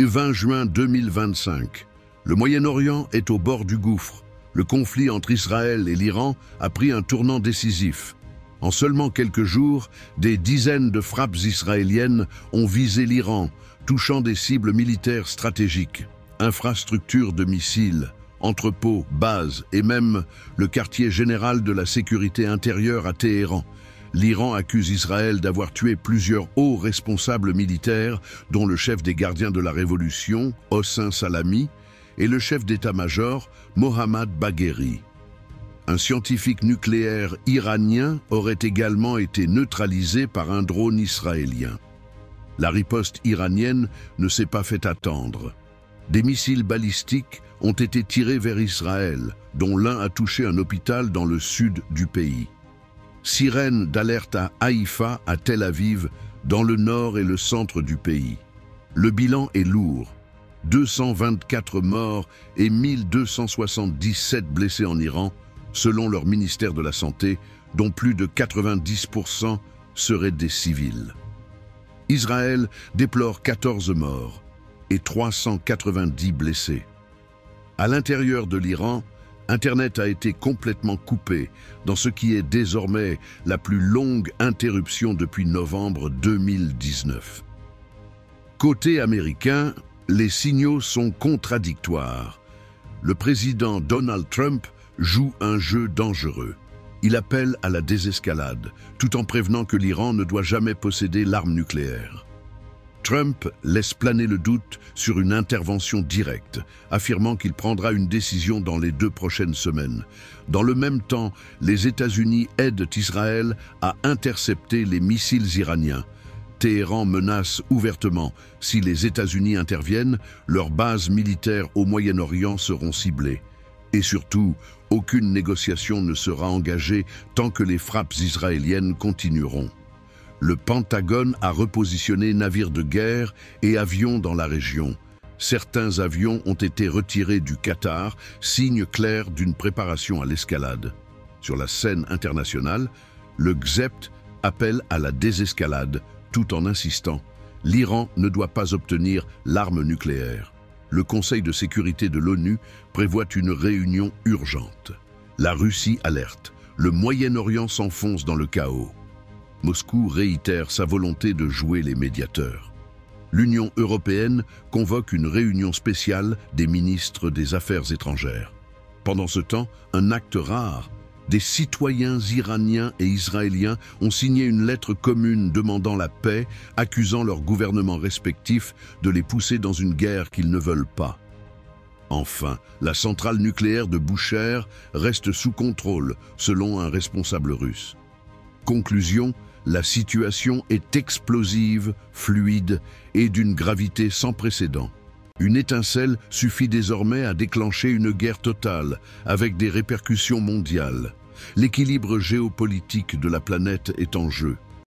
20 juin 2025. Le Moyen-Orient est au bord du gouffre. Le conflit entre Israël et l'Iran a pris un tournant décisif. En seulement quelques jours, des dizaines de frappes israéliennes ont visé l'Iran, touchant des cibles militaires stratégiques, infrastructures de missiles, entrepôts, bases et même le quartier général de la sécurité intérieure à Téhéran. L'Iran accuse Israël d'avoir tué plusieurs hauts responsables militaires, dont le chef des gardiens de la Révolution, Hossein Salami, et le chef d'état-major, Mohammad Bagheri. Un scientifique nucléaire iranien aurait également été neutralisé par un drone israélien. La riposte iranienne ne s'est pas fait attendre. Des missiles balistiques ont été tirés vers Israël, dont l'un a touché un hôpital dans le sud du pays. Sirène d'alerte à Haïfa, à Tel Aviv, dans le nord et le centre du pays. Le bilan est lourd. 224 morts et 1277 blessés en Iran, selon leur ministère de la Santé, dont plus de 90% seraient des civils. Israël déplore 14 morts et 390 blessés. À l'intérieur de l'Iran, Internet a été complètement coupé dans ce qui est désormais la plus longue interruption depuis novembre 2019. Côté américain, les signaux sont contradictoires. Le président Donald Trump joue un jeu dangereux. Il appelle à la désescalade, tout en prévenant que l'Iran ne doit jamais posséder l'arme nucléaire. Trump laisse planer le doute sur une intervention directe, affirmant qu'il prendra une décision dans les 2 prochaines semaines. Dans le même temps, les États-Unis aident Israël à intercepter les missiles iraniens. Téhéran menace ouvertement. Si les États-Unis interviennent, leurs bases militaires au Moyen-Orient seront ciblées. Et surtout, aucune négociation ne sera engagée tant que les frappes israéliennes continueront. Le Pentagone a repositionné navires de guerre et avions dans la région. Certains avions ont été retirés du Qatar, signe clair d'une préparation à l'escalade. Sur la scène internationale, le GSEPT appelle à la désescalade, tout en insistant « l'Iran ne doit pas obtenir l'arme nucléaire ». Le Conseil de sécurité de l'ONU prévoit une réunion urgente. La Russie alerte. Le Moyen-Orient s'enfonce dans le chaos. Moscou réitère sa volonté de jouer les médiateurs. L'Union européenne convoque une réunion spéciale des ministres des Affaires étrangères. Pendant ce temps, un acte rare, des citoyens iraniens et israéliens ont signé une lettre commune demandant la paix, accusant leurs gouvernements respectifs de les pousser dans une guerre qu'ils ne veulent pas. Enfin, la centrale nucléaire de Boucher reste sous contrôle, selon un responsable russe. Conclusion, la situation est explosive, fluide et d'une gravité sans précédent. Une étincelle suffit désormais à déclencher une guerre totale, avec des répercussions mondiales. L'équilibre géopolitique de la planète est en jeu.